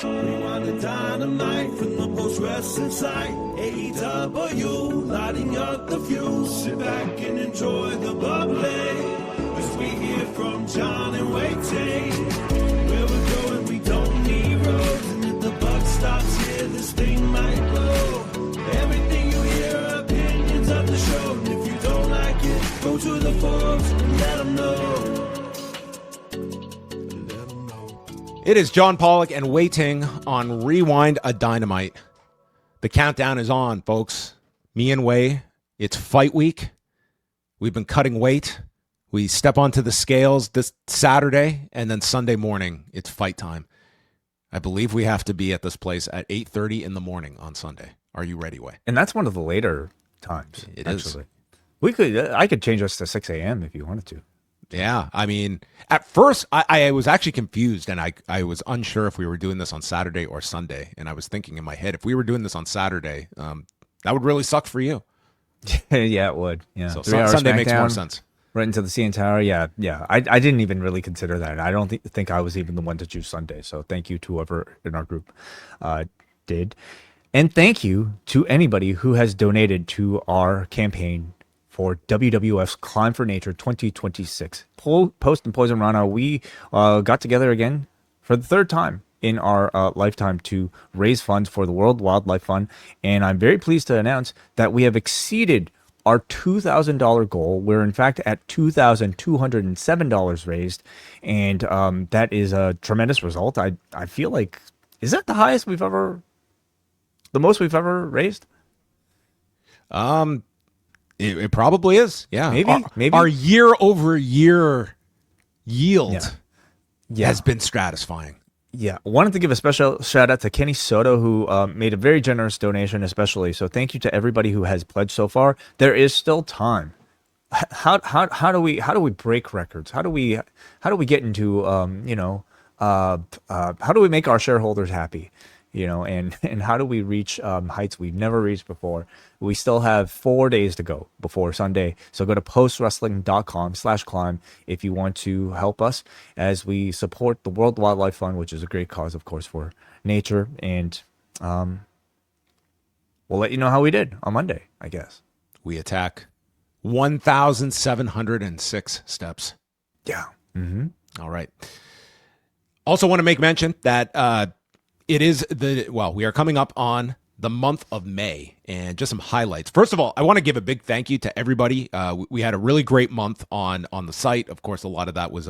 Rewind-A-Dynamite from the post-wrestling site. AEW, lighting up the fuse. Sit back and enjoy the bubbly as we hear from John and Waiting. Where we're going, we don't need roads. And if the buck stops here, this thing might blow. Everything you hear are opinions of the show. And if you don't like it, go to the forums and let them know. It is John Pollock and Waiting on Rewind-A-Dynamite. The countdown is on, folks. Me and Wai, it's fight week. We've been cutting weight. We step onto the scales this Saturday, and then Sunday morning, it's fight time. I believe we have to be at this place at 8:30 in the morning on Sunday. Are you ready, Wai? And that's one of the later times. It actually. is. I could change us to 6 a.m. if you wanted to. Yeah, I mean, at first, I was actually confused, and I was unsure if we were doing this on Saturday or Sunday, and I was thinking in my head, if we were doing this on Saturday, that would really suck for you. Yeah, it would. Yeah, so Sunday makes more sense. Right into the CN Tower. Yeah. I didn't even really consider that. I don't think I was even the one to choose Sunday, so thank you to whoever in our group did. And thank you to anybody who has donated to our campaign for WWF's Climb for Nature 2026. Post and Poison Rana, we got together again for the third time in our lifetime to raise funds for the World Wildlife Fund. And I'm very pleased to announce that we have exceeded our $2,000 goal. We're in fact at $2,207 raised. And that is a tremendous result. I feel like, is that the highest the most we've ever raised? It probably is. Yeah. Maybe. Our year-over-year yield has been stratifying. Yeah. I wanted to give a special shout out to Kenny Soto, who made a very generous donation, especially. So thank you to everybody who has pledged so far. There is still time. How do we break records? How do we get into how do we make our shareholders happy? And how do we reach heights we've never reached before? We still have 4 days to go before Sunday. So go to postwrestling.com/climb if you want to help us as we support the World Wildlife Fund, which is a great cause, of course, for nature. And we'll let you know how we did on Monday, I guess. We attack 1,706 steps. Yeah. Mm-hmm. All right. Also want to make mention that it is we are coming up on the month of May, and just some highlights. First of all, I want to give a big thank you to everybody. We had a really great month on the site. Of course, a lot of that was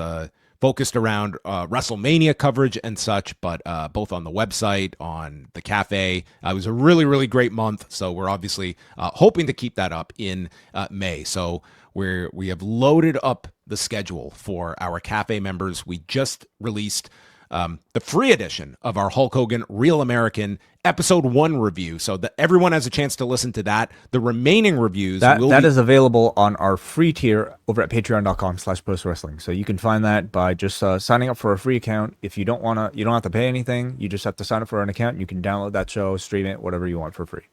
focused around WrestleMania coverage and such, but both on the website, on the Café. It was a really, really great month, so we're obviously hoping to keep that up in May. So we have loaded up the schedule for our Café members. We just released the free edition of our Hulk Hogan Real American Episode 1 review, so that everyone has a chance to listen to that. The remaining reviews that is available on our free tier over at patreon.com/postwrestling. So you can find that by just signing up for a free account. If you don't have to pay anything. You just have to sign up for an account. You can download that show, stream it, whatever you want for free.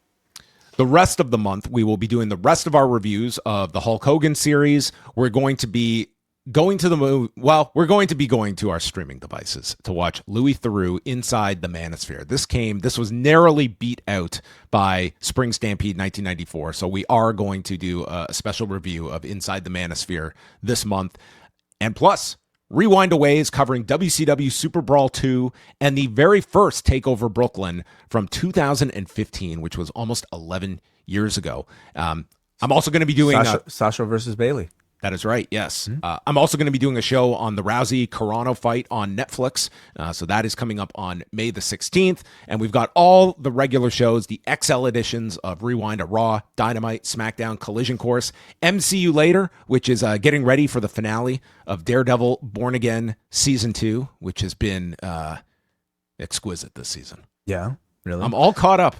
The rest of the month, we will be doing the rest of our reviews of the Hulk Hogan series. We're going to be going to the movie. Well, we're going to be going to our streaming devices to watch Louis Theroux Inside the Manosphere. This was narrowly beat out by Spring Stampede 1994. So we are going to do a special review of Inside the Manosphere this month. And plus, Rewind-A is covering WCW Super Brawl 2 and the very first TakeOver Brooklyn from 2015, which was almost 11 years ago. I'm also going to be doing Sasha versus Bayley. That is right, yes. I'm also going to be doing a show on the Rousey-Carano fight on Netflix. So that is coming up on May the 16th. And we've got all the regular shows, the XL editions of Rewind, a Raw, Dynamite, SmackDown, Collision Course, MCU Later, which is getting ready for the finale of Daredevil Born Again Season 2, which has been exquisite this season. Yeah, really? I'm all caught up.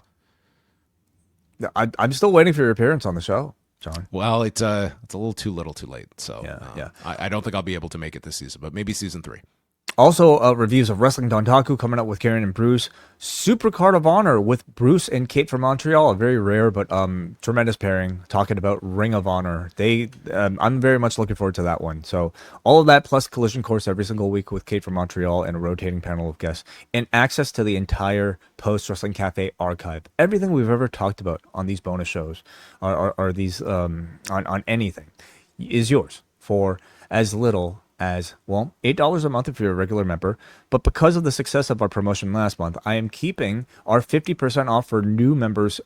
I'm still waiting for your appearance on the show, John. Well, it's a little too late. So yeah. I don't think I'll be able to make it this season, but maybe season 3. Also, reviews of Wrestling Dontaku coming up with Karen and Bruce. Super Card of Honor with Bruce and Kate from Montreal. A very rare but tremendous pairing. Talking about Ring of Honor. I'm very much looking forward to that one. So all of that plus Collision Course every single week with Kate from Montreal and a rotating panel of guests. And access to the entire Post Wrestling Cafe archive. Everything we've ever talked about on these bonus shows or these on anything is yours for as little as, well, $8 a month if you're a regular member. But because of the success of our promotion last month, I am keeping our 50% off for new members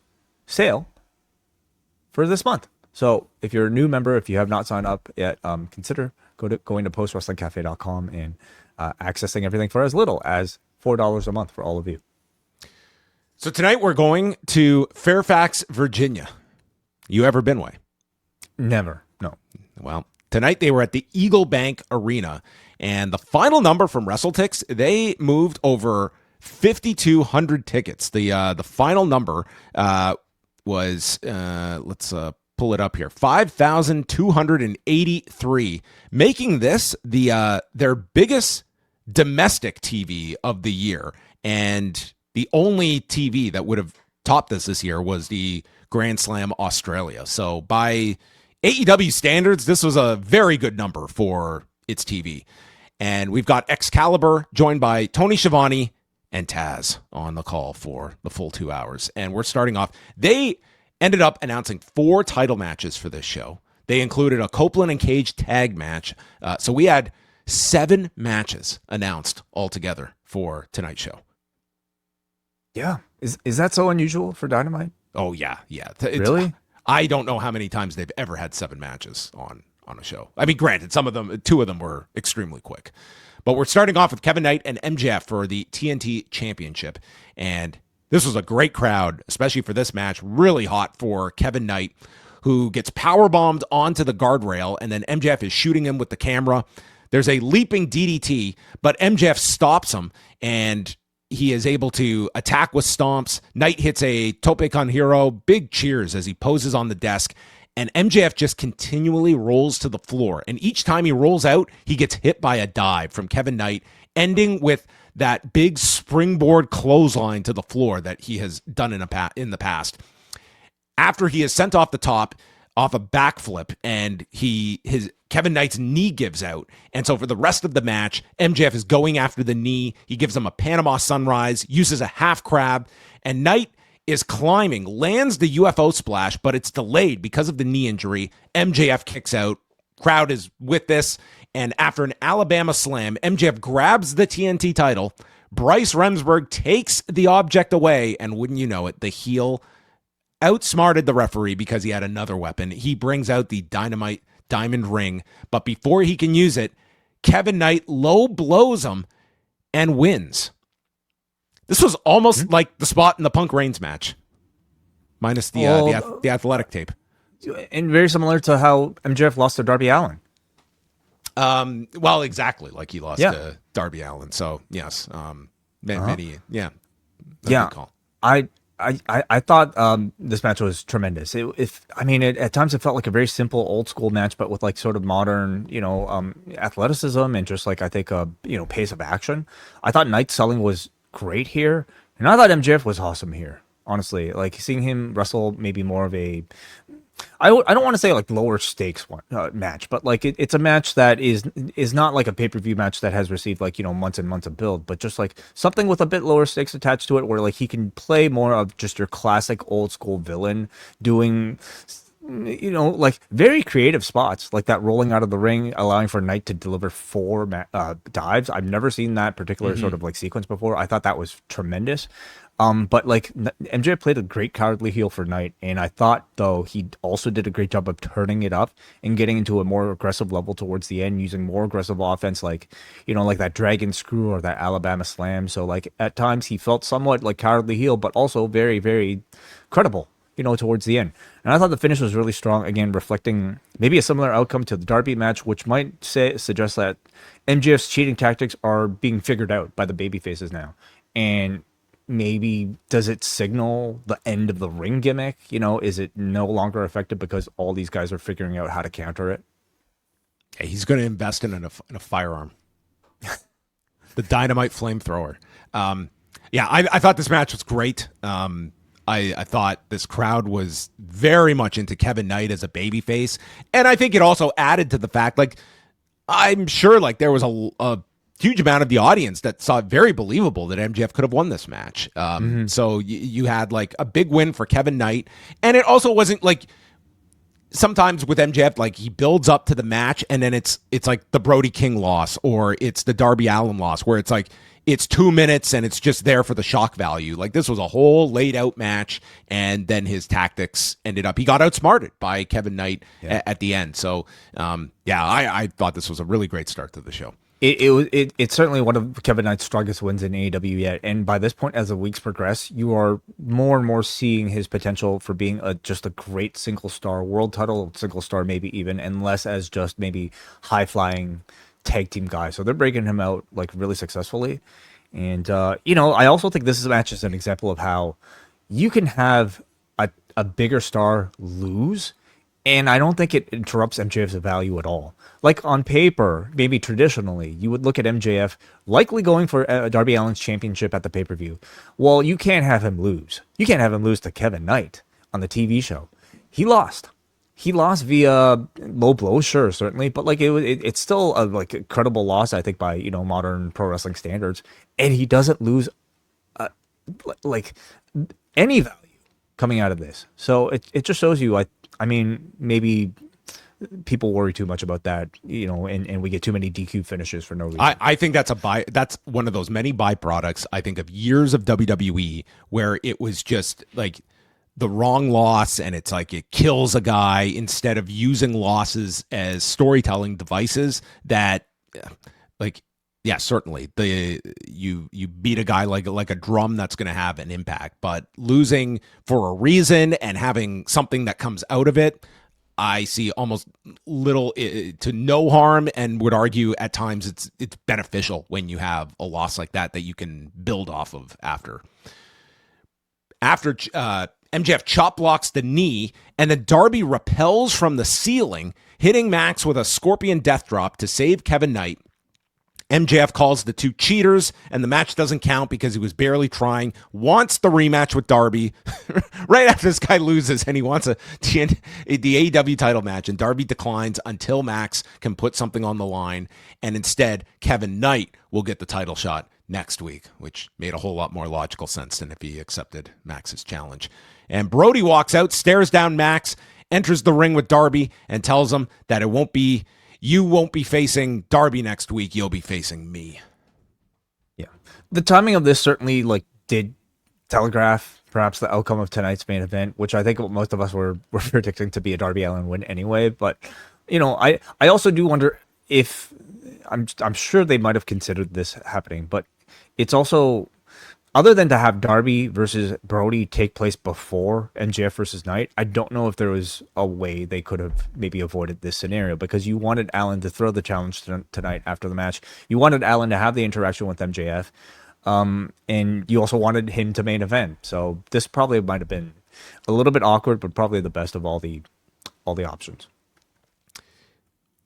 sale for this month. So if you're a new member, if you have not signed up yet, consider going to postwrestlingcafe.com and accessing everything for as little as $4 a month for all of you. So tonight we're going to Fairfax, Virginia. You ever been, Way? Never. No. Well, tonight they were at the Eagle Bank Arena, and the final number from WrestleTix, they moved over 5,200 tickets. The final number was, let's pull it up here, 5,283, making this their biggest domestic TV of the year. And the only TV that would have topped this year was the Grand Slam Australia. So by AEW standards, this was a very good number for its TV. And we've got Excalibur joined by Tony Schiavone and Taz on the call for the full 2 hours. And we're starting off. They ended up announcing 4 title matches for this show. They included a Copeland and Cage tag match. So we had 7 matches announced altogether for tonight's show. Yeah. Is that so unusual for Dynamite? Oh, yeah. Really? I don't know how many times they've ever had 7 matches on a show. I mean, granted, 2 of them were extremely quick. But we're starting off with Kevin Knight and MJF for the TNT Championship. And this was a great crowd, especially for this match. Really hot for Kevin Knight, who gets powerbombed onto the guardrail, and then MJF is shooting him with the camera. There's a leaping DDT, but MJF stops him, and he is able to attack with stomps. Knight hits a tope con hero. Big cheers as he poses on the desk. And MJF just continually rolls to the floor. And each time he rolls out, he gets hit by a dive from Kevin Knight, ending with that big springboard clothesline to the floor that he has done in the past. After he is sent off the top, off a backflip, and Kevin Knight's knee gives out. And so for the rest of the match, MJF is going after the knee. He gives him a Panama Sunrise, uses a half crab, and Knight is climbing, lands the UFO splash, but it's delayed because of the knee injury. MJF kicks out. Crowd is with this. And after an Alabama slam, MJF grabs the TNT title. Bryce Remsburg takes the object away, and wouldn't you know it, the heel outsmarted the referee because he had another weapon. He brings out the Dynamite diamond ring, but before he can use it, Kevin Knight low blows him and wins. This was almost like the spot in the Punk Reigns match, minus the athletic tape. And very similar to how MJF lost to Darby Allin. Well, exactly, like he lost to Darby Allin. So yes, many, yeah. Good call. I thought this match was tremendous. At times it felt like a very simple old school match, but with like sort of modern, athleticism and just like I think pace of action. I thought Knight's selling was great here, and I thought MJF was awesome here. Honestly, like seeing him wrestle maybe more of a, I don't want to say like lower stakes one match, but like it's a match that is not like a pay-per-view match that has received like months and months of build, but just like something with a bit lower stakes attached to it, where like he can play more of just your classic old school villain doing like very creative spots like that, rolling out of the ring, allowing for Knight to deliver 4 dives. I've never seen that particular sort of like sequence before. I thought that was tremendous. But like MJ played a great cowardly heel for Knight, and I thought though he also did a great job of turning it up and getting into a more aggressive level towards the end, using more aggressive offense, like like that dragon screw or that Alabama slam. So like at times he felt somewhat like cowardly heel, but also very, very credible, towards the end. And I thought the finish was really strong, again reflecting maybe a similar outcome to the Darby match, which might suggest that MJF's cheating tactics are being figured out by the babyfaces now, and maybe does it signal the end of the ring gimmick? Is it no longer effective because all these guys are figuring out how to counter it? Yeah, he's going to invest in a firearm. The Dynamite flamethrower. I thought this match was great. I thought this crowd was very much into Kevin Knight as a babyface. And I think it also added to the fact, like, I'm sure like there was a huge amount of the audience that saw it very believable that MJF could have won this match. So you had like a big win for Kevin Knight. And it also wasn't like, sometimes with MJF, like he builds up to the match and then it's like the Brody King loss or it's the Darby Allin loss where it's like it's 2 minutes and it's just there for the shock value. Like this was a whole laid out match and then his tactics ended up, he got outsmarted by Kevin Knight at the end. So I thought this was a really great start to the show. It's certainly one of Kevin Knight's strongest wins in AEW yet, and by this point, as the weeks progress, you are more and more seeing his potential for being just a great single star world title, single star maybe even, and less as just maybe high flying tag team guy. So they're breaking him out like really successfully, and I also think this match is an example of how you can have a bigger star lose. And I don't think it interrupts MJF's value at all. Like on paper, maybe traditionally, you would look at MJF likely going for Darby Allin's championship at the pay-per-view. Well, you can't have him lose. You can't have him lose to Kevin Knight on the TV show. He lost. He lost via low blows, sure, certainly, but like it's still a like credible loss, I think, by modern pro wrestling standards. And he doesn't lose like any value coming out of this. So it just shows you, I mean, maybe people worry too much about that, and we get too many DQ finishes for no reason. I think that's one of those many byproducts, I think, of years of WWE where it was just like the wrong loss and it's like it kills a guy instead of using losses as storytelling devices that like, yeah, certainly you beat a guy like a drum that's going to have an impact, but losing for a reason and having something that comes out of it, I see almost little to no harm, and would argue at times it's beneficial when you have a loss like that you can build off of after. MJF chop blocks the knee, and then Darby rappels from the ceiling, hitting Max with a scorpion death drop to save Kevin Knight. MJF calls the two cheaters, and the match doesn't count because he was barely trying, wants the rematch with Darby right after this guy loses, and he wants the AEW title match, and Darby declines until Max can put something on the line, and instead, Kevin Knight will get the title shot next week, which made a whole lot more logical sense than if he accepted Max's challenge. And Brody walks out, stares down Max, enters the ring with Darby, and tells him that you won't be facing Darby next week. You'll be facing me. Yeah. The timing of this certainly did telegraph perhaps the outcome of tonight's main event, which I think most of us were predicting to be a Darby Allin win anyway. But, I also do wonder if I'm sure they might have considered this happening, but it's also, other than to have Darby versus Brody take place before MJF versus Knight, I don't know if there was a way they could have maybe avoided this scenario, because you wanted Allin to throw the challenge tonight after the match. You wanted Allin to have the interaction with MJF, and you also wanted him to main event. So this probably might have been a little bit awkward, but probably the best of all the options.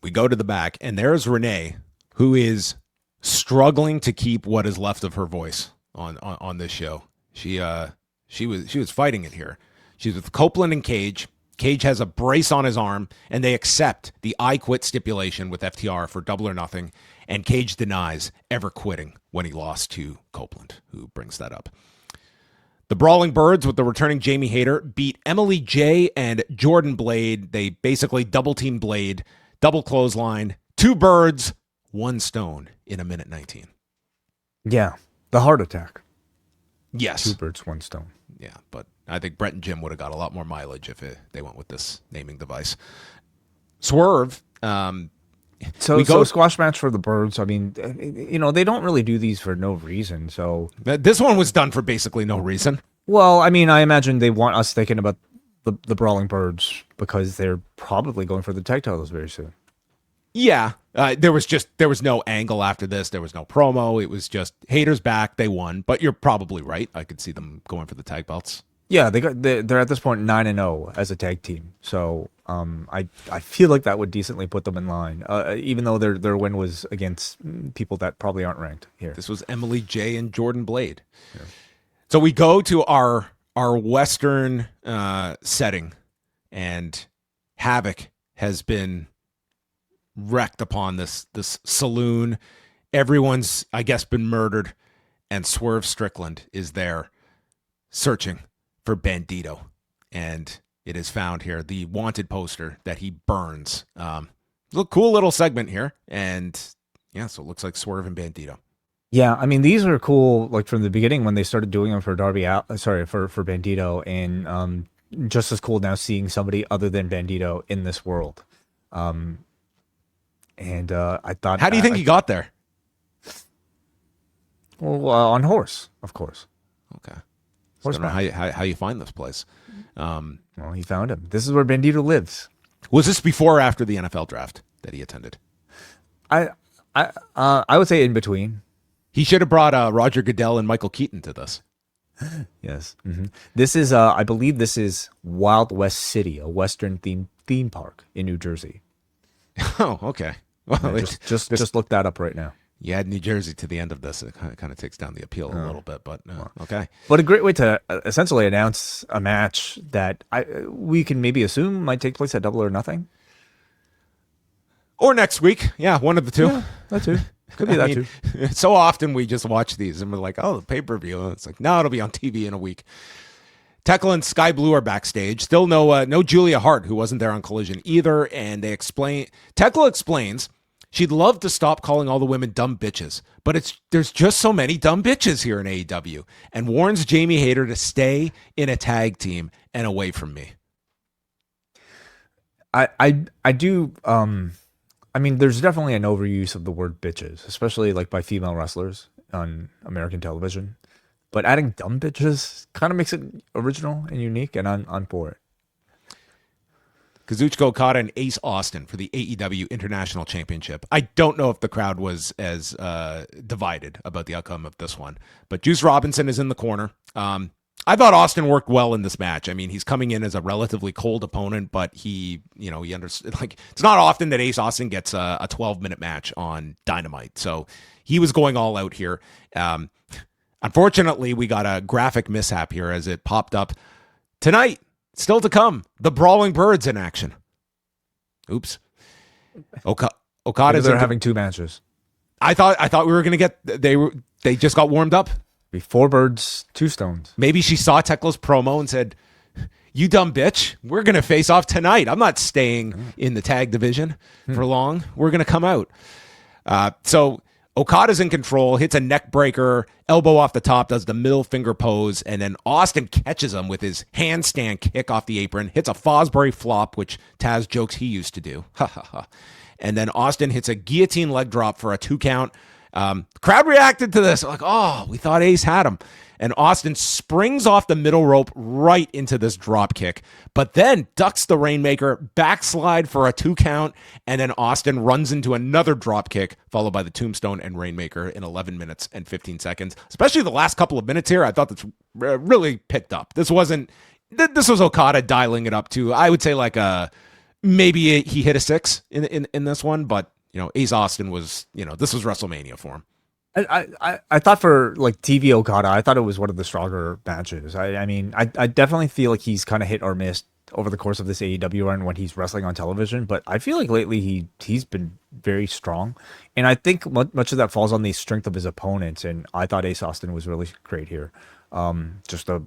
We go to the back, and there's Renee, who is struggling to keep what is left of her voice on this show. She was fighting it here. She's with Copeland and Cage. Cage has a brace on his arm, and they accept the I quit stipulation with FTR for Double or Nothing, and Cage denies ever quitting when he lost to Copeland, who brings that up. The Brawling Birds, with the returning Jamie Hayter, beat Emily J and Jordan Blade. They basically double-team Blade, double clothesline, 2 birds, 1 stone in 1:19. Yeah. The heart attack. Yes. 2 birds, 1 stone. Yeah, but I think Brett and Jim would have got a lot more mileage if they went with this naming device. Swerve. So squash match for the Birds. I mean, they don't really do these for no reason. So this one was done for basically no reason. Well, I mean, I imagine they want us thinking about the Brawling Birds because they're probably going for the tag titles very soon. Yeah, there was no angle after this. There was no promo. It was just Hayter's back. They won, but you're probably right. I could see them going for the tag belts. Yeah, they're at this point 9-0 as a tag team. So I feel like that would decently put them in line, even though their win was against people that probably aren't ranked here. This was Emily J and Jordan Blade. Yeah. So we go to our Western setting, and havoc has been wrecked upon this saloon. Everyone's, I guess, been murdered, and Swerve Strickland is there searching for Bandito, and it is found here, the wanted poster that he burns. Cool little segment here, and yeah, so it looks like Swerve and Bandito. Yeah, I mean, these are cool, like from the beginning when they started doing them for for Bandito, and just as cool now seeing somebody other than Bandito in this world. I thought, how do you think he got there? Well, on horse, of course. Okay. I don't know how you find this place. Well, he found him. This is where Bandito lives. Was this before or after the NFL draft that he attended? I would say in between. He should have brought Roger Goodell and Michael Keaton to this. Yes. Mm-hmm. This is, I believe this is Wild West City, a Western theme park in New Jersey. Oh, okay. Well, yeah, just look that up right now. You add New Jersey to the end of this, it kind of takes down the appeal a little bit, but okay. But a great way to essentially announce a match that we can maybe assume might take place at Double or Nothing. Or next week. Yeah, one of the two. Yeah, that too. Could be that too. So often we just watch these and we're like, oh, the pay-per-view. It's like, no, it'll be on TV in a week. Tekla and Sky Blue are backstage. Still no Julia Hart, who wasn't there on Collision either. And Tekla explains she'd love to stop calling all the women dumb bitches, but there's just so many dumb bitches here in AEW, and warns Jamie Hayter to stay in a tag team and away from me. I do. I mean, there's definitely an overuse of the word bitches, especially like by female wrestlers on American television. But adding dumb bitches kind of makes it original and unique, and I'm for it. Kazuchika Okada and Ace Austin for the AEW International Championship. I don't know if the crowd was as divided about the outcome of this one, but Juice Robinson is in the corner. I thought Austin worked well in this match. I mean, he's coming in as a relatively cold opponent, but he understood, like, it's not often that Ace Austin gets a 12-minute match on Dynamite. So he was going all out here. Unfortunately, we got a graphic mishap here as it popped up tonight. Still to come, the Brawling Birds in action. Oops. Okada's having two matches. I thought we were going to get, they just got warmed up. Be 4 birds, 2 stones. Maybe she saw Tekla's promo and said, you dumb bitch, we're going to face off tonight. I'm not staying in the tag division for long. We're going to come out. So Okada's in control, hits a neck breaker, elbow off the top, does the middle finger pose, and then Austin catches him with his handstand kick off the apron, hits a Fosbury flop, which Taz jokes he used to do. And then Austin hits a guillotine leg drop for a 2 count. Crowd reacted to this like, oh, we thought Ace had him. And Austin springs off the middle rope right into this drop kick, but then ducks the Rainmaker, backslide for a 2 count, and then Austin runs into another drop kick, followed by the Tombstone and Rainmaker in 11 minutes and 15 seconds. Especially the last couple of minutes here, I thought this really picked up. This was Okada dialing it up to, I would say, like maybe he hit a 6 in this one, but Ace Austin was, this was WrestleMania for him. I thought for like TV Okada, I thought it was one of the stronger matches. I mean, I definitely feel like he's kind of hit or missed over the course of this AEW run when he's wrestling on television, but I feel like lately he's been very strong, and I think much of that falls on the strength of his opponents. And I thought Ace Austin was really great here. Just a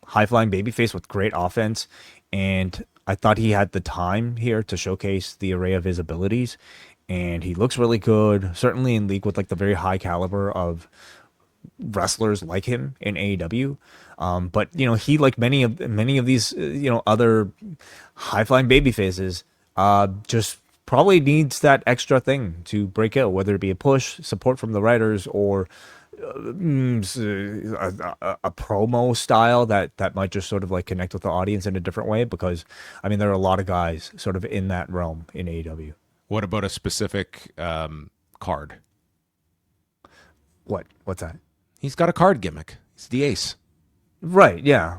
high flying babyface with great offense, and I thought he had the time here to showcase the array of his abilities. And he looks really good, certainly in league with like the very high caliber of wrestlers like him in AEW. But he, like many of these other high flying baby faces, just probably needs that extra thing to break out, whether it be a push, support from the writers, or a promo style that might just sort of like connect with the audience in a different way. Because I mean, there are a lot of guys sort of in that realm in AEW. What about a specific card? What's that? He's got a card gimmick. He's the Ace. Right? Yeah.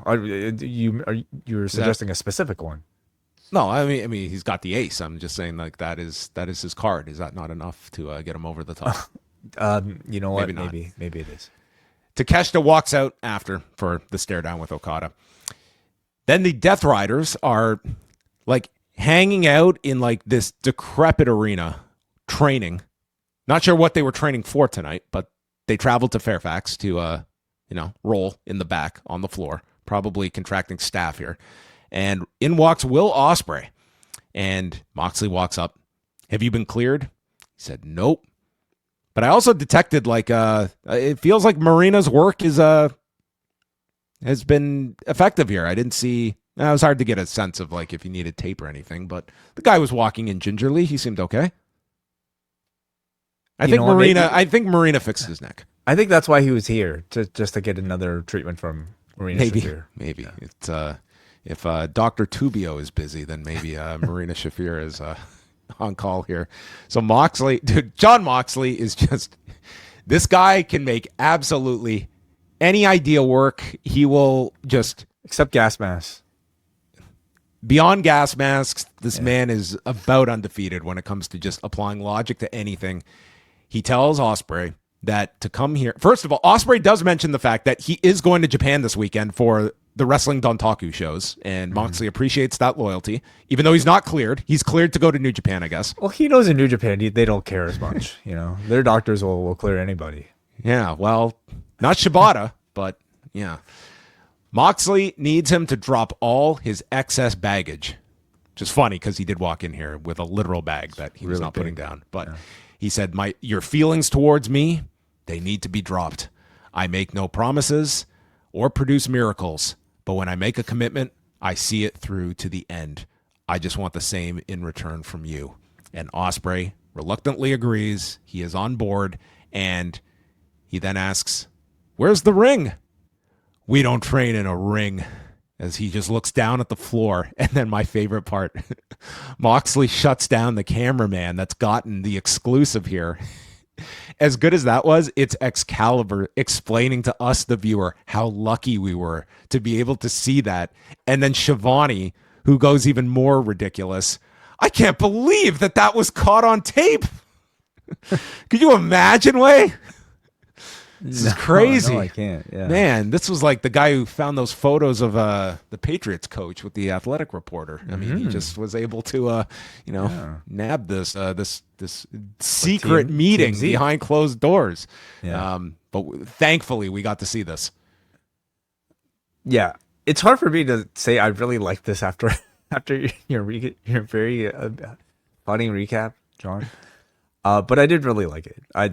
You're suggesting a specific one? No, I mean he's got the ace. I'm just saying like that is his card. Is that not enough to get him over the top? You know what? Maybe Maybe it is. Takeshita walks out after for the stare down with Okada. Then the Death Riders are like hanging out in like this decrepit arena training. Not sure what they were training for tonight, but they traveled to Fairfax to roll in the back on the floor, probably contracting staph here. And in walks Will Ospreay. And Moxley walks up. Have you been cleared? He said, nope. But I also detected like it feels like Marina's work is has been effective here. I didn't see. It was hard to get a sense of like if he needed tape or anything, but the guy was walking in gingerly. He seemed okay. I think Marina fixed his neck. I think that's why he was here just to get another treatment from Marina. Maybe it's if Dr. Tubio is busy, then maybe Marina Shafir is on call here. So Moxley, dude, John Moxley is just, this guy can make absolutely any idea work. He will just, except gas masks. Beyond gas masks, this man is about undefeated when it comes to just applying logic to anything. He tells Ospreay that to come here. First of all, Ospreay does mention the fact that he is going to Japan this weekend for the Wrestling Dontaku shows, and Moxley appreciates that loyalty. Even though he's not cleared, he's cleared to go to New Japan, I guess. Well, he knows in New Japan they don't care as much. Their doctors will clear anybody. Yeah, well, not Shibata, but yeah. Moxley needs him to drop all his excess baggage, which is funny because he did walk in here with a literal bag that he was not putting down. But he said, your feelings towards me, they need to be dropped. I make no promises or produce miracles. But when I make a commitment, I see it through to the end. I just want the same in return from you. And Ospreay reluctantly agrees. He is on board. And he then asks, where's the ring? We don't train in a ring. As he just looks down at the floor. And then my favorite part, Moxley shuts down the cameraman that's gotten the exclusive here. As good as that was, it's Excalibur explaining to us, the viewer, how lucky we were to be able to see that. And then Shivani, who goes even more ridiculous. I can't believe that was caught on tape. Could you imagine, Way? This is crazy. No, I can't. Yeah. Man, this was like the guy who found those photos of the Patriots coach with the athletic reporter. I mean, he just was able to, nab this secret meeting behind closed doors. Yeah. But thankfully, we got to see this. Yeah, it's hard for me to say I really like this after your very funny recap, John. But I did really like it. I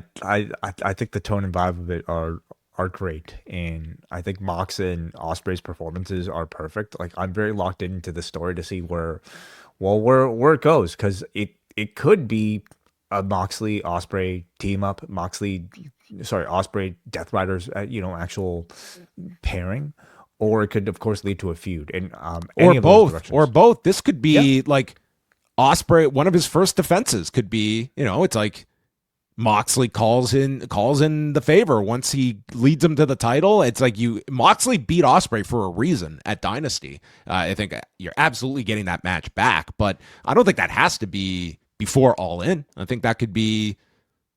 think the tone and vibe of it are great, and I think Mox and Ospreay's performances are perfect. Like, I'm very locked into the story to see where it goes, because it could be a Moxley Ospreay team up, Ospreay Death Riders, actual pairing, or it could of course lead to a feud, and or both. This could be like Ospreay, one of his first defenses could be, it's like Moxley calls in the favor once he leads him to the title. It's like Moxley beat Ospreay for a reason at Dynasty. I think you're absolutely getting that match back, but I don't think that has to be before All In. I think that could be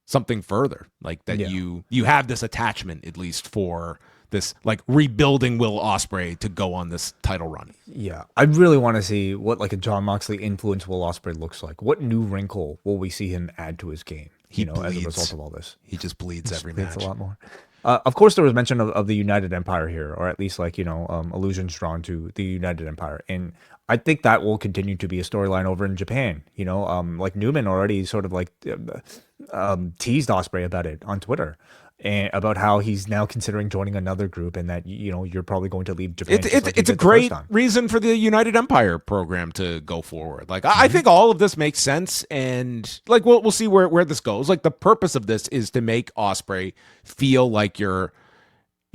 something further, like that you have this attachment at least for this, like, rebuilding Will Ospreay to go on this title run. Yeah, I really want to see what like a John Moxley influence Will Ospreay looks like. What new wrinkle will we see him add to his game? As a result of all this, he just bleeds every match. A lot more. Of course, there was mention of the United Empire here, or at least allusions drawn to the United Empire, and I think that will continue to be a storyline over in Japan. Like Newman already sort of like teased Ospreay about it on Twitter. And about how he's now considering joining another group, and that you're probably going to leave Japan. It's a great reason for the United Empire program to go forward. Like, I think all of this makes sense, and like we'll see where this goes. Like, the purpose of this is to make Ospreay feel like you're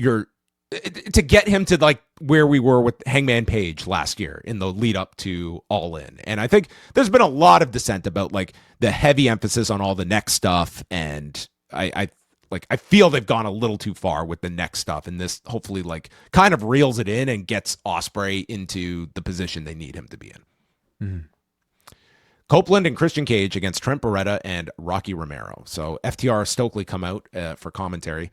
to get him to like where we were with Hangman Page last year in the lead up to All In. And I think there's been a lot of dissent about like the heavy emphasis on all the next stuff, and I like, I feel they've gone a little too far with the neck stuff, and this hopefully like kind of reels it in and gets Ospreay into the position they need him to be in. Mm-hmm. Copeland and Christian Cage against Trent Beretta and Rocky Romero. So FTR Stokely come out for commentary.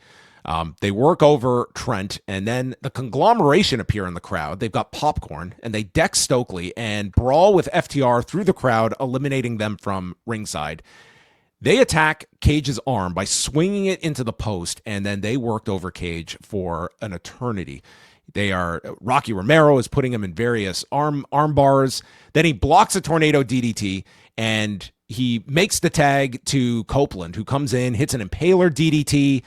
They work over Trent, and then the conglomeration appear in the crowd. They've got popcorn, and they deck Stokely and brawl with FTR through the crowd, eliminating them from ringside. They attack Cage's arm by swinging it into the post, and then they worked over Cage for an eternity. Rocky Romero is putting him in various arm bars. Then he blocks a tornado DDT, and he makes the tag to Copeland, who comes in, hits an impaler DDT.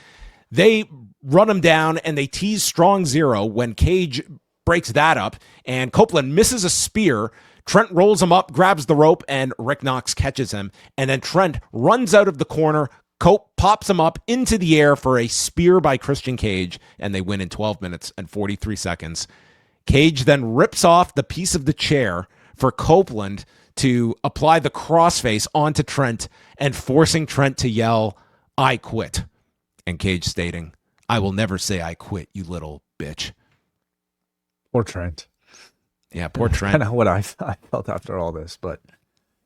They run him down, and they tease strong zero when Cage breaks that up, and Copeland misses a spear. Trent rolls him up, grabs the rope, and Rick Knox catches him. And then Trent runs out of the corner. Cope pops him up into the air for a spear by Christian Cage, and they win in 12 minutes and 43 seconds. Cage then rips off the piece of the chair for Copeland to apply the crossface onto Trent and forcing Trent to yell, "I quit." And Cage stating, "I will never say I quit, you little bitch." Poor Trent. Yeah, poor Trent. Kind of what I felt after all this, but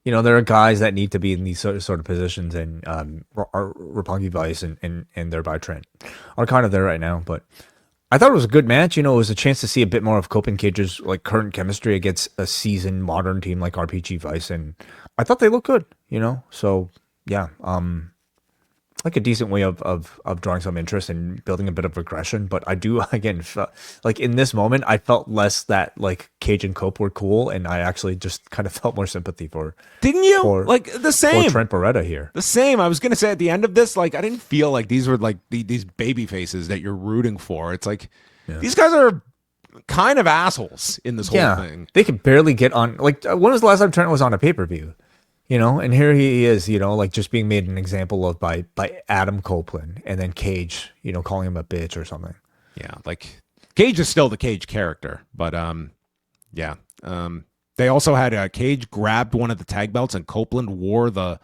you know, there are guys that need to be in these sort of positions, and Roppongi Vice and thereby Trent are kind of there right now. But I thought it was a good match. You know, it was a chance to see a bit more of Cope and Cage's like current chemistry against a seasoned modern team like RPG Vice, and I thought they looked good. You know, so yeah, like a decent way of drawing some interest and building a bit of aggression. But I do, again, like in this moment, I felt less that like Cage and Cope were cool, and I actually just kind of felt more sympathy for. Didn't you? Like the same. For Trent Beretta here. The same. I was going to say at the end of this, like, I didn't feel like these were like these baby faces that you're rooting for. It's like, these guys are kind of assholes in this whole thing. They could barely get on. Like, when was the last time Trent was on a pay-per-view? You know, and here he is, you know, like just being made an example of by Adam Copeland, and then Cage, you know, calling him a bitch or something. Yeah, like Cage is still the Cage character, but they also had Cage grabbed one of the tag belts, and Copeland wore the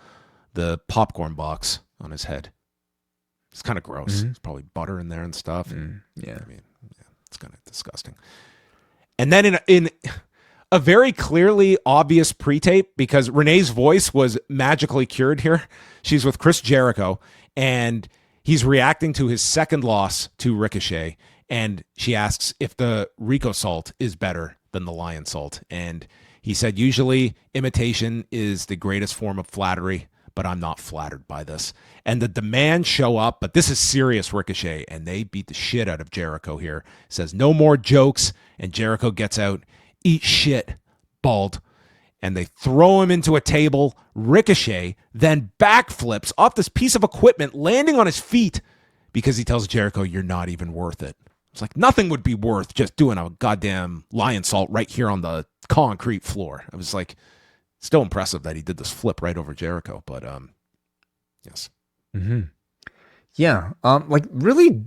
popcorn box on his head. It's kind of gross. Mm-hmm. There's probably butter in there and stuff. Yeah, I mean, it's kind of disgusting. And then in a very clearly obvious pre-tape, because Renee's voice was magically cured here. She's with Chris Jericho, and he's reacting to his second loss to Ricochet, and she asks if the Rico salt is better than the lion salt. And he said, usually imitation is the greatest form of flattery, but I'm not flattered by this. And the demands show up, but this is serious Ricochet, and they beat the shit out of Jericho here. Says, no more jokes, and Jericho gets out, "Eat shit, bald." And they throw him into a table. Ricochet then backflips off this piece of equipment, landing on his feet because he tells Jericho, "You're not even worth it." It's like nothing would be worth just doing a goddamn lion salt right here on the concrete floor. I was like, still impressive that he did this flip right over Jericho, but yes. Mm-hmm. Yeah, like really,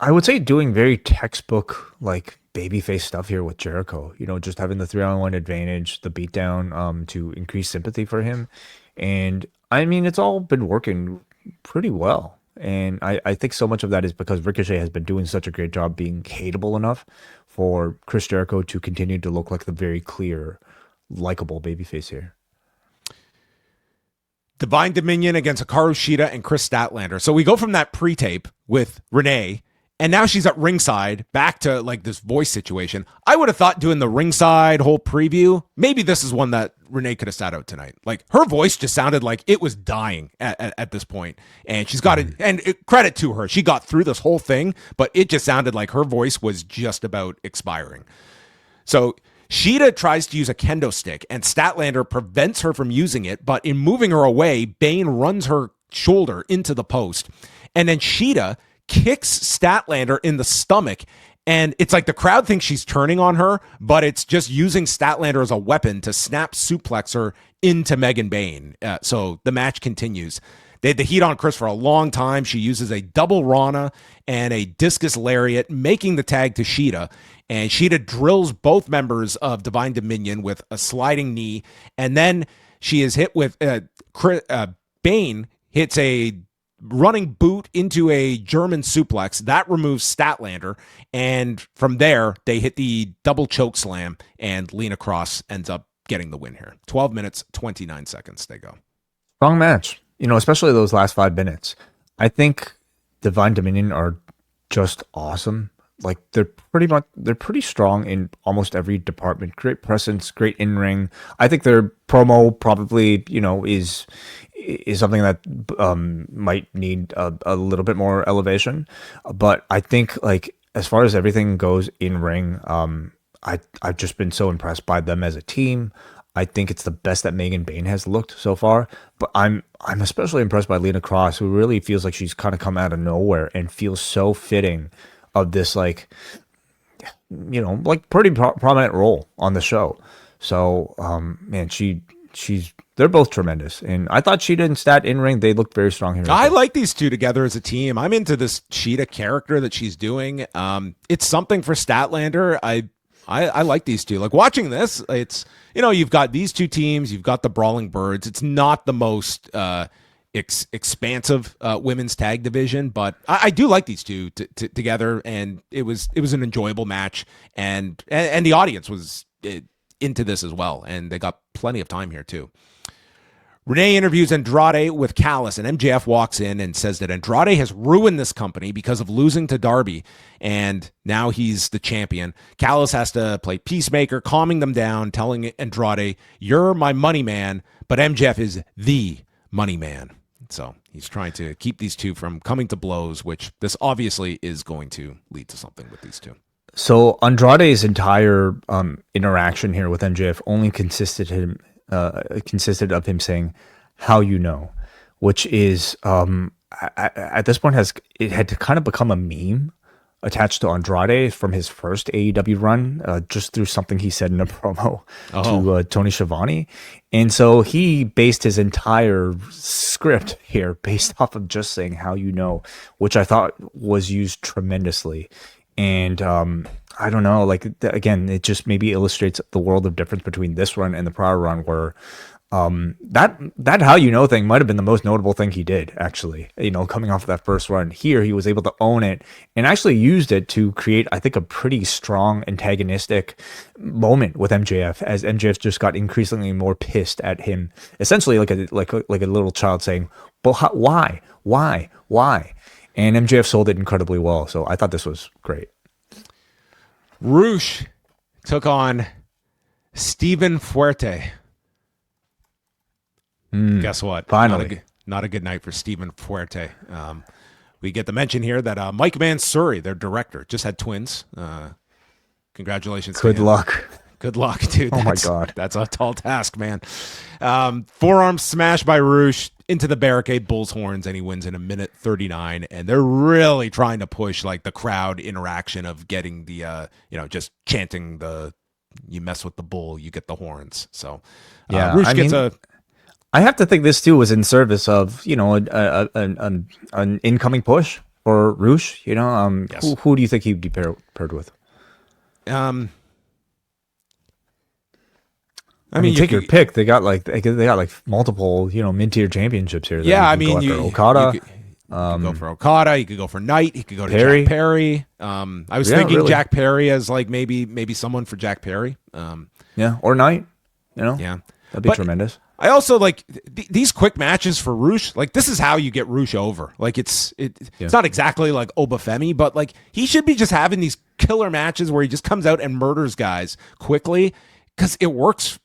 I would say doing very textbook like babyface stuff here with Jericho. You know, just having the 3-on-1 advantage, the beatdown, to increase sympathy for him, and I mean, it's all been working pretty well. And I think so much of that is because Ricochet has been doing such a great job being hateable enough for Chris Jericho to continue to look like the very clear, likable babyface here. Divine Dominion against Hikaru Shida and Chris Statlander. So we go from that pre-tape with Renee, and now she's at ringside, back to like this voice situation. I would have thought doing the ringside whole preview, maybe this is one that Renee could have sat out tonight. Like her voice just sounded like it was dying at this point. And she's got it, and credit to her. She got through this whole thing, but it just sounded like her voice was just about expiring. So Shida tries to use a kendo stick, and Statlander prevents her from using it, but in moving her away, Bane runs her shoulder into the post. And then Shida kicks Statlander in the stomach, and it's like the crowd thinks she's turning on her, but it's just using Statlander as a weapon to snap suplex her into Megan Bane. So the match continues. They had the heat on Chris for a long time. She uses a double Rana and a discus lariat, making the tag to Shida. And Shida drills both members of Divine Dominion with a sliding knee. And then she is hit with Bane hits a running boot into a German suplex. That removes Statlander. And from there, they hit the double choke slam, and Lena Cross ends up getting the win here. 12 minutes, 29 seconds they go. Strong match, especially those last 5 minutes. I think Divine Dominion are just awesome. Like they're pretty strong in almost every department. Great presence, great in ring. I think their promo probably is something that might need a little bit more elevation. But I think like as far as everything goes in ring, I've just been so impressed by them as a team. I think it's the best that Megan Bayne has looked so far. But I'm especially impressed by Lena Cross, who really feels like she's kind of come out of nowhere and feels so fitting of this like pretty prominent role on the show. So man, they're both tremendous, and I thought Cheetah and Stat in ring, they looked very strong here. I like these two together as a team. I'm into this Cheetah character that she's doing. It's something for Statlander. I like these two. Like watching this, it's you've got these two teams, you've got the Brawling Birds. It's not the most expansive women's tag division, but I do like these two together, and it was an enjoyable match, and the audience was into this as well, and they got plenty of time here too. Renee interviews Andrade with Callis, and MJF walks in and says that Andrade has ruined this company because of losing to Darby, and now he's the champion. Callis has to play peacemaker, calming them down, telling Andrade, "You're my money man," but MJF is the money man. So he's trying to keep these two from coming to blows, which this obviously is going to lead to something with these two. So Andrade's entire interaction here with MJF only consisted of him saying, "How you know," which is at this point it had to kind of become a meme attached to Andrade from his first AEW run, just through something he said in a promo to Tony Schiavone. And so he based his entire script here based off of just saying "how you know," which I thought was used tremendously. And I don't know, like again, it just maybe illustrates the world of difference between this run and the prior run, where that "how you know" thing might have been the most notable thing he did, actually. Coming off of that first run, here he was able to own it and actually used it to create, I think, a pretty strong antagonistic moment with MJF, as MJF just got increasingly more pissed at him, essentially like a little child saying, "Well, why?" And MJF sold it incredibly well, so I thought this was great. Roosh took on Steven Fuerte. Guess what? Finally. Not a good night for Steven Fuerte. We get the mention here that Mike Mansouri, their director, just had twins. Congratulations. Good luck. Good luck, dude. Oh my God. That's a tall task, man. Forearm smash by Roosh into the barricade, bull's horns, and he wins in 1:39. And they're really trying to push like the crowd interaction of getting the, just chanting you mess with the bull, you get the horns. So yeah, Roosh gets I have to think this too was in service of, an incoming push for Roosh. Yes. Who do you think he'd be paired with? I mean, take your pick. They got like multiple, mid-tier championships here. Yeah, you Okada. You could go for Okada. You could go for Knight. He could go to Perry. Jack Perry. I was thinking really. Jack Perry as like maybe someone for Jack Perry. Or Knight. Yeah, that'd be tremendous. I also like these quick matches for Roosh. Like this is how you get Roosh over. Like it's not exactly like Obafemi, but like he should be just having these killer matches where he just comes out and murders guys quickly. Because it works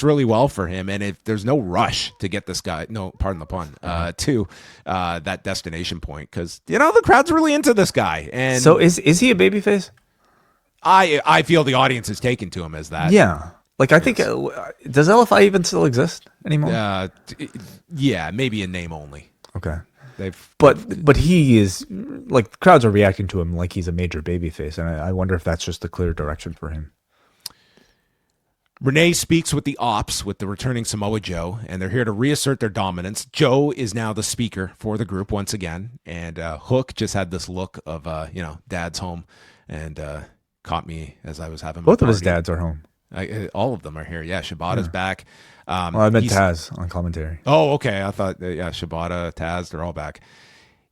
really well for him, and if there's no rush to get this guy, no, pardon the pun, to that destination point, because the crowd's really into this guy. And so is he a babyface? I feel the audience is taken to him as that. Yeah, like I think does LFI even still exist anymore? Yeah, maybe in name only. Okay, but he is like crowds are reacting to him like he's a major babyface, and I wonder if that's just the clear direction for him. Renee speaks with the Ops, with the returning Samoa Joe, and they're here to reassert their dominance. Joe is now the speaker for the group once again, and Hook just had this look of, Dad's home, and caught me as I was having my Both of party. his dads are home. All of them are here. Yeah, Shibata's back. I meant Taz on commentary. Oh, okay. I thought, Shibata, Taz, they're all back.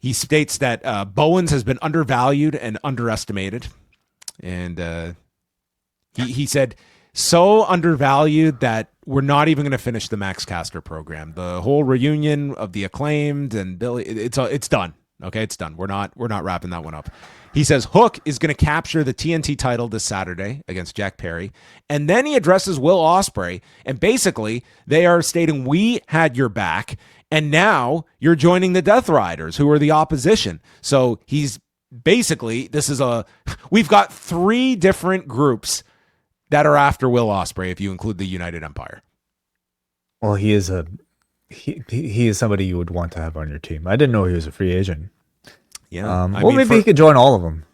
He states that Bowens has been undervalued and underestimated. And he said, so undervalued that we're not even going to finish the Max Caster program. The whole reunion of the Acclaimed and Billy, it's done. Okay, it's done. We're not wrapping that one up. He says Hook is going to capture the TNT title this Saturday against Jack Perry. And then he addresses Will Ospreay. And basically, they are stating, we had your back, and now you're joining the Death Riders, who are the opposition. So he's basically, we've got 3 different groups that are after Will Ospreay, if you include the United Empire. Well, he is he is somebody you would want to have on your team. I didn't know he was a free agent. Yeah. Maybe he could join all of them.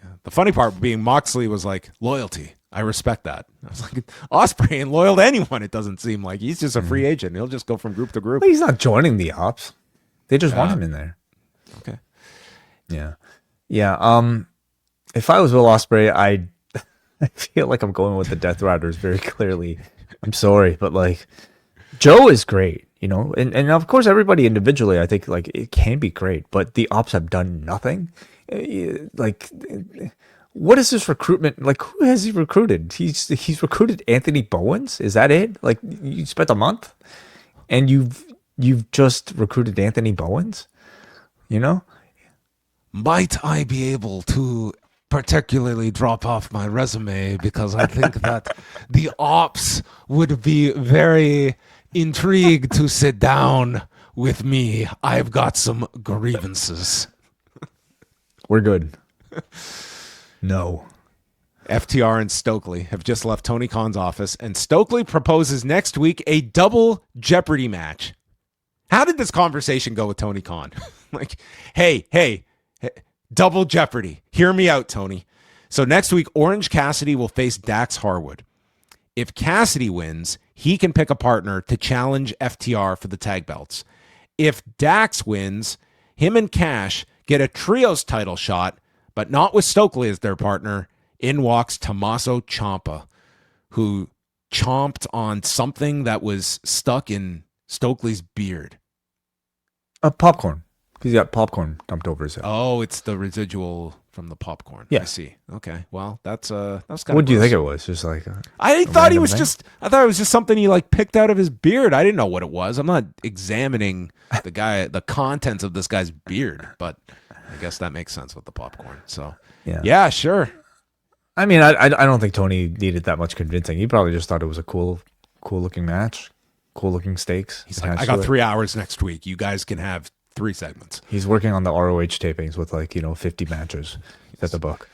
Yeah. The funny part being Moxley was like, loyalty. I respect that. I was like, Ospreay ain't loyal to anyone. It doesn't seem like he's just a free agent. He'll just go from group to group. Well, he's not joining the ops. They just want him in there. Okay. Yeah. Yeah. If I was Will Ospreay, I feel like I'm going with the Death Riders very clearly. I'm sorry, but like Joe is great, and of course everybody individually, I think like it can be great, but the ops have done nothing. Like, what is this recruitment? Like, who has he recruited? He's recruited Anthony Bowens. Is that it? Like, you spent a month and you've just recruited Anthony Bowens, Might I be able to particularly drop off my resume, because I think that the ops would be very intrigued to sit down with me. I've got some grievances. We're good. No. FTR and Stokely have just left Tony Khan's office, and Stokely proposes next week a double Jeopardy match. How did this conversation go with Tony Khan? Like, hey, double Jeopardy. Hear me out, Tony. So next week, Orange Cassidy will face Dax Harwood. If Cassidy wins, he can pick a partner to challenge FTR for the tag belts. If Dax wins, him and Cash get a trios title shot, but not with Stokely as their partner. In walks Tommaso Ciampa, who chomped on something that was stuck in Stokely's beard. Popcorn. He's got popcorn dumped over his head. Oh, it's the residual from the popcorn. Yeah. I see. Okay. Well, that's kind of. What do you think it was? Just like I thought it was just something he like picked out of his beard. I didn't know what it was. I'm not examining the contents of this guy's beard, but I guess that makes sense with the popcorn. So yeah, sure. I mean, I don't think Tony needed that much convincing. He probably just thought it was a cool looking match, cool looking stakes. He's like, I got 3 hours next week. You guys can have 3 segments. He's working on the ROH tapings with 50 matches at the book.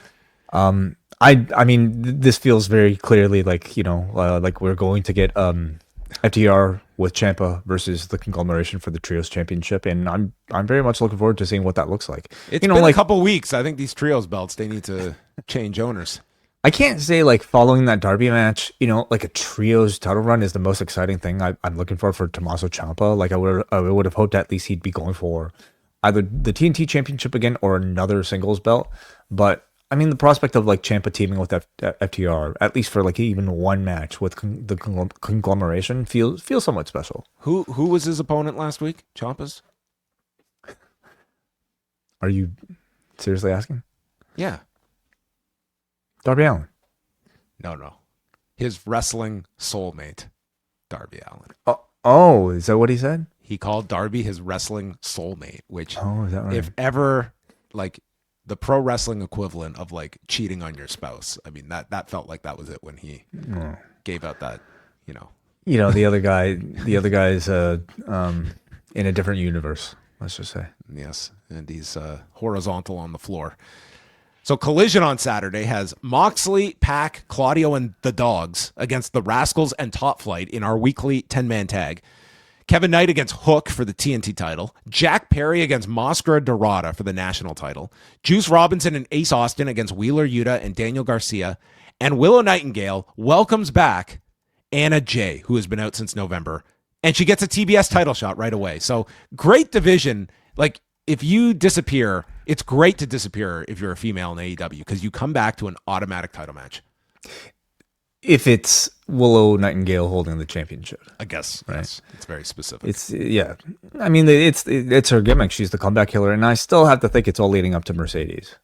I mean, this feels very clearly like we're going to get FTR with Ciampa versus the conglomeration for the Trios Championship, and I'm very much looking forward to seeing what that looks like. It's been a couple weeks. I think these Trios belts, they need to change owners. I can't say following that Darby match, like a Trios title run is the most exciting thing I'm looking for Tommaso Ciampa. Like I would have hoped at least he'd be going for either the TNT Championship again or another singles belt. But I mean, the prospect of Ciampa teaming with FTR, at least for even one match with the conglomeration, feels somewhat special. Who was his opponent last week? Ciampa's? Are you seriously asking? Yeah. Darby Allin. No. His wrestling soulmate, Darby Allin. Oh, is that what he said? He called Darby his wrestling soulmate, which is that right? If ever the pro wrestling equivalent of cheating on your spouse. I mean, that felt like that was it when he gave out that, the other guy's in a different universe, let's just say. Yes, and he's horizontal on the floor. So Collision on Saturday has Moxley, Pac, Claudio, and the Dogs against the Rascals and Top Flight in our weekly 10-man tag. Kevin Knight against Hook for the TNT title. Jack Perry against Mascara Dorada for the national title. Juice Robinson and Ace Austin against Wheeler Yuta and Daniel Garcia. And Willow Nightingale welcomes back Anna Jay, who has been out since November. And she gets a TBS title shot right away. So great division. If you disappear, it's great to disappear if you're a female in AEW because you come back to an automatic title match. if it's Willow Nightingale holding the championship. I guess, right? Yes. It's very specific. It's I mean, it's her gimmick. She's the comeback killer, and I still have to think it's all leading up to Mercedes.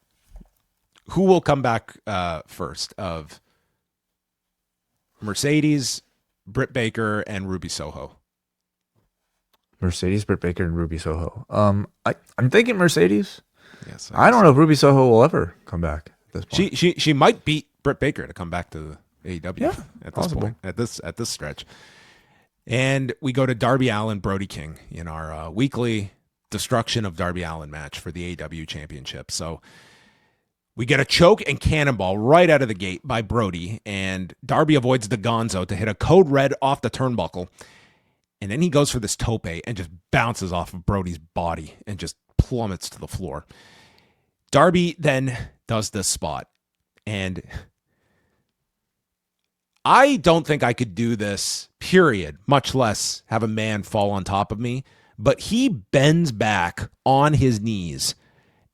Who will come back first of Mercedes, Britt Baker, and Ruby Soho? Mercedes, Britt Baker, and Ruby Soho. I'm thinking Mercedes. Yes, I don't know if Ruby Soho will ever come back at this point. She might beat Britt Baker to come back to AEW at this possible. point, at this stretch. And we go to Darby Allin, Brody King in our weekly destruction of Darby Allin match for the AEW Championship. So we get a choke and cannonball right out of the gate by Brody, and Darby avoids the gonzo to hit a code red off the turnbuckle. And then he goes for this tope and just bounces off of Brody's body and just plummets to the floor. Darby then does this spot. And I don't think I could do this, period, much less have a man fall on top of me. But he bends back on his knees.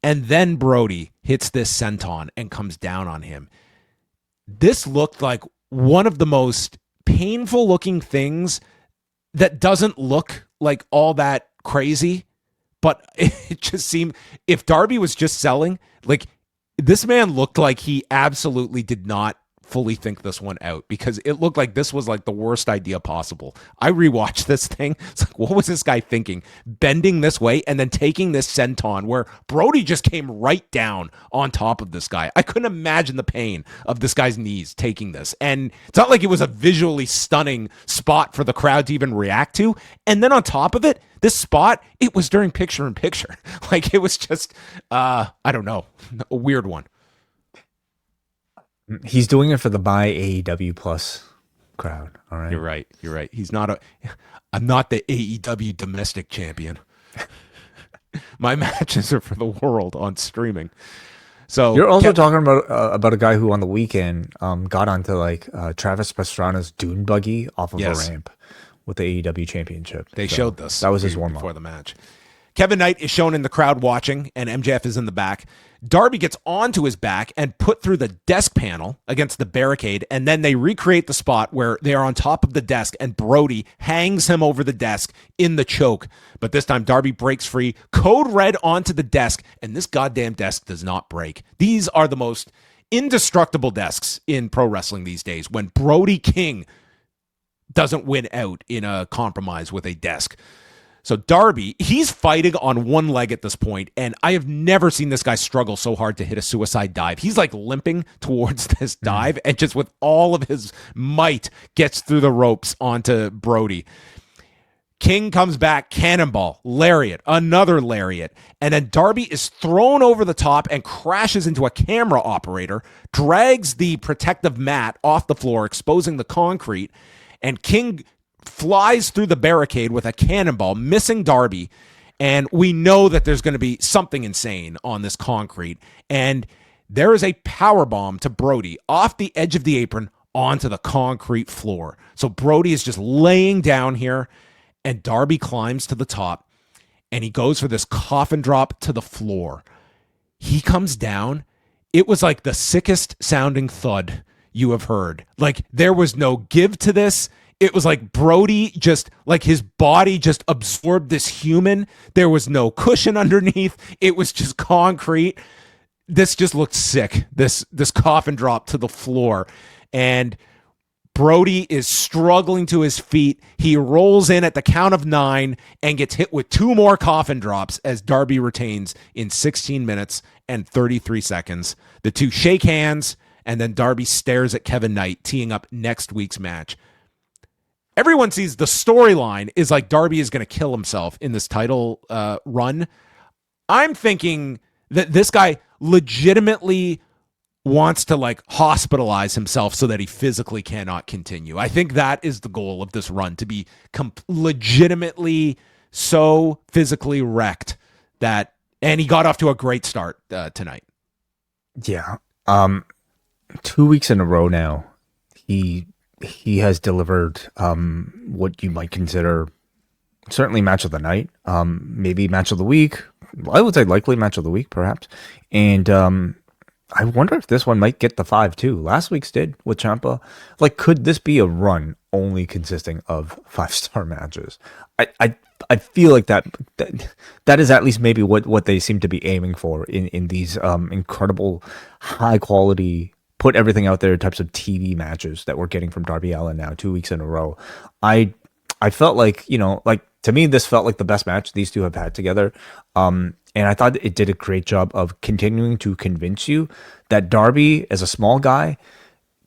And then Brody hits this senton and comes down on him. This looked like one of the most painful looking things that doesn't look like all that crazy, but it just seemed, if Darby was just selling, like, this man looked like he absolutely did not fully think this one out, because it looked like this was like the worst idea possible. I rewatched this thing. It's like, what was this guy thinking? Bending this way and then taking this senton where Brody just came right down on top of this guy. I couldn't imagine the pain of this guy's knees taking this. And it's not like it was a visually stunning spot for the crowd to even react to. And then on top of it, this spot, it was during picture in picture. Like, it was just, I don't know, a weird one. He's doing it for the Buy AEW Plus crowd. All right. You're right. I'm not the AEW domestic champion. My matches are for the world on streaming. So you're also talking about a guy who on the weekend got onto like Travis Pastrana's dune buggy off of a ramp with the AEW championship. They showed this. That was his warm-up before the match. Kevin Knight is shown in the crowd watching, and MJF is in the back. Darby gets onto his back and put through the desk panel against the barricade, and then they recreate the spot where they are on top of the desk, and Brody hangs him over the desk in the choke. But this time, Darby breaks free, code red onto the desk, and this goddamn desk does not break. These are the most indestructible desks in pro wrestling these days, when Brody King doesn't win out in a compromise with a desk. So Darby, he's fighting on one leg at this point, and I have never seen this guy struggle so hard to hit a suicide dive. He's like limping towards this dive, and just with all of his might gets through the ropes onto Brody. King comes back, cannonball, lariat, another lariat, and then Darby is thrown over the top and crashes into a camera operator, drags the protective mat off the floor, exposing the concrete, and King flies through the barricade with a cannonball, missing Darby, and we know that there's going to be something insane on this concrete, and there is a power bomb to Brody off the edge of the apron onto the concrete floor. So Brody is just laying down here, and Darby climbs to the top, and he goes for this coffin drop to the floor. He comes down. It was like the sickest sounding thud you have heard. Like, there was no give to this. It was like Brody just, like, his body just absorbed this human. There was no cushion underneath. It was just concrete. This just looked sick. This coffin drop to the floor. And Brody is struggling to his feet. He rolls in at the count of 9 and gets hit with 2 more coffin drops as Darby retains in 16 minutes and 33 seconds. The two shake hands, and then Darby stares at Kevin Knight, teeing up next week's match. Everyone sees the storyline is like Darby is going to kill himself in this title run. I'm thinking that this guy legitimately wants to like hospitalize himself so that he physically cannot continue. I think that is the goal of this run, to be legitimately so physically wrecked that, and he got off to a great start tonight. Yeah. 2 weeks in a row now, he has delivered what you might consider certainly match of the night, maybe match of the week. I would say likely match of the week, perhaps. And I wonder if this one might get the 5 too. Last week's did with Ciampa. Like, could this be a run only consisting of 5-star matches? I feel like that is at least maybe what they seem to be aiming for in these incredible high quality, put everything out there types of TV matches that we're getting from Darby Allin now 2 weeks in a row. I felt like, like to me this felt like the best match these two have had together. And I thought it did a great job of continuing to convince you that Darby, as a small guy,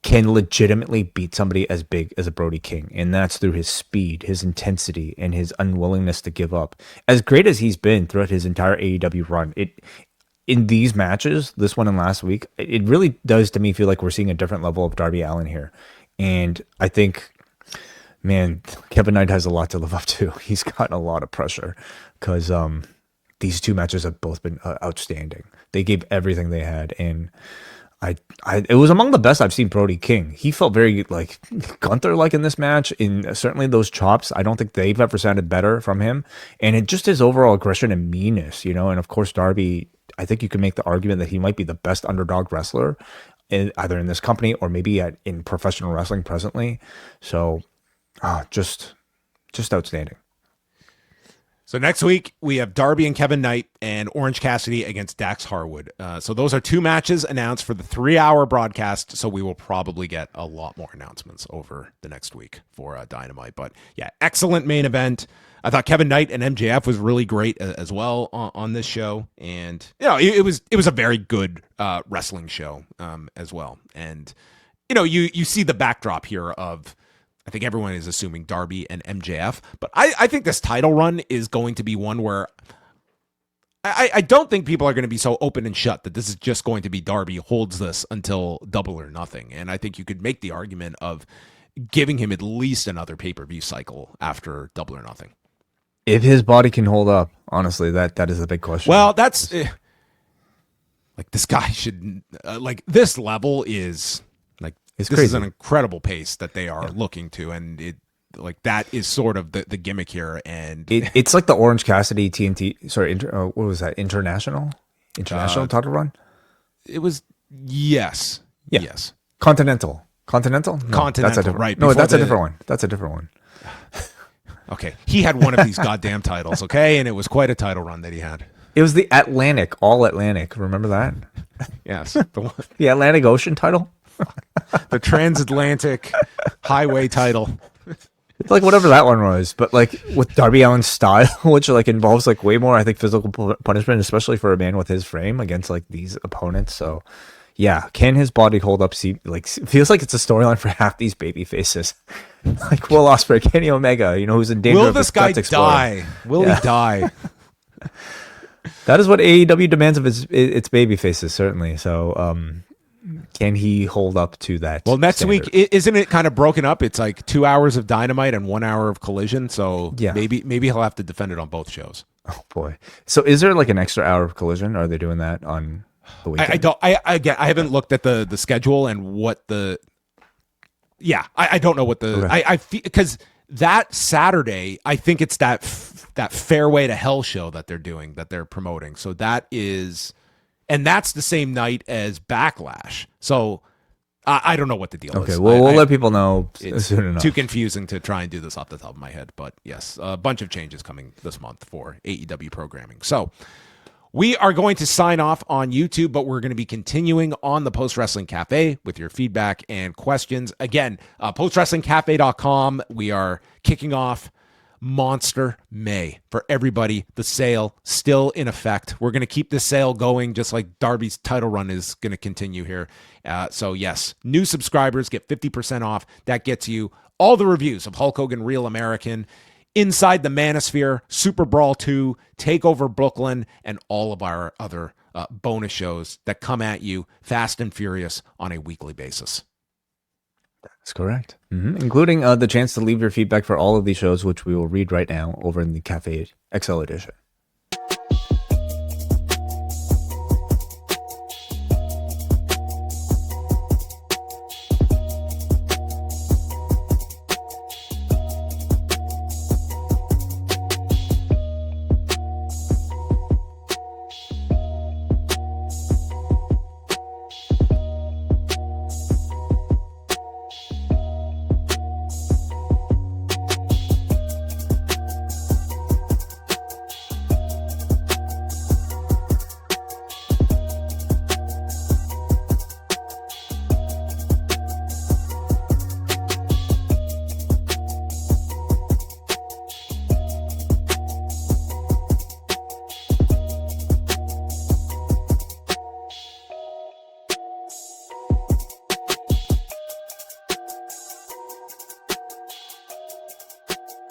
can legitimately beat somebody as big as a Brody King. And that's through his speed, his intensity, and his unwillingness to give up. As great as he's been throughout his entire AEW run, in these matches, this one and last week, it really does to me feel like we're seeing a different level of Darby Allin here. And I think, man, Kevin Knight has a lot to live up to. He's gotten a lot of pressure because these two matches have both been outstanding. They gave everything they had, and it was among the best I've seen Brody King. He felt very like Gunther-like in this match. In certainly those chops, I don't think they've ever sounded better from him. And it just his overall aggression and meanness, And of course, Darby, I think you can make the argument that he might be the best underdog wrestler, either in this company or maybe in professional wrestling presently. So, just outstanding. So next week, we have Darby and Kevin Knight and Orange Cassidy against Dax Harwood. So those are 2 matches announced for the 3-hour broadcast. So we will probably get a lot more announcements over the next week for Dynamite. But yeah, excellent main event. I thought Kevin Knight and MJF was really great as well on this show. And, it was a very good wrestling show as well. And, you see the backdrop here of, I think everyone is assuming Darby and MJF, but I think this title run is going to be one where I don't think people are going to be so open and shut that this is just going to be Darby holds this until Double or Nothing. And I think you could make the argument of giving him at least another pay-per-view cycle after Double or Nothing. If his body can hold up, honestly, that is a big question. Well, that's like this guy should this level is like, it's this crazy. is an incredible pace that they are looking to, and it that is sort of the gimmick here. And it's like the Orange Cassidy TNT. Sorry, what was that? International title run. It was yes. Continental. No, Continental. That's a different, right? No, that's a different one. That's a different one. Okay, he had one of these goddamn titles. Okay, and it was quite a title run that he had. It was the Atlantic, All Atlantic. Remember that? Yes, the Atlantic Ocean title. The transatlantic highway title. It's like whatever that one was, but like with Darby Allin's style, which like involves like way more, I think, physical punishment, especially for a man with his frame against like these opponents. So yeah, can his body hold up? Feels like it's a storyline for half these baby faces, like Will Ospreay, Kenny Omega, who's in danger. Will this guy die? Will he die? That is what AEW demands of its baby faces, certainly. So can he hold up to that? Well, next standard? week, isn't it kind of broken up? It's like 2 hours of Dynamite and 1 hour of Collision. So yeah, maybe he'll have to defend it on both shows. Oh boy! So is there like an extra hour of Collision? Are they doing that on the weekend? I haven't looked at the schedule and what the. Yeah, I don't know what the I feel, because that Saturday I think it's that Fairway to Hell show that they're promoting. So that is. And that's the same night as Backlash. So I don't know what the deal is. Okay, well, we'll let people know soon enough. Too confusing to try and do this off the top of my head. But yes, a bunch of changes coming this month for AEW programming. So we are going to sign off on YouTube, but we're going to be continuing on the Post Wrestling Cafe with your feedback and questions. Again, postwrestlingcafe.com. We are kicking off Monster May for everybody. The sale still in effect. We're going to keep this sale going, just like Darby's title run is going to continue here. So yes, new subscribers get 50% off. That gets you all the reviews of Hulk Hogan Real American, Inside the Manosphere, Super Brawl 2, Takeover Brooklyn, and all of our other bonus shows that come at you fast and furious on a weekly basis. That's correct. Mm-hmm. Including the chance to leave your feedback for all of these shows, which we will read right now over in the Café XL edition.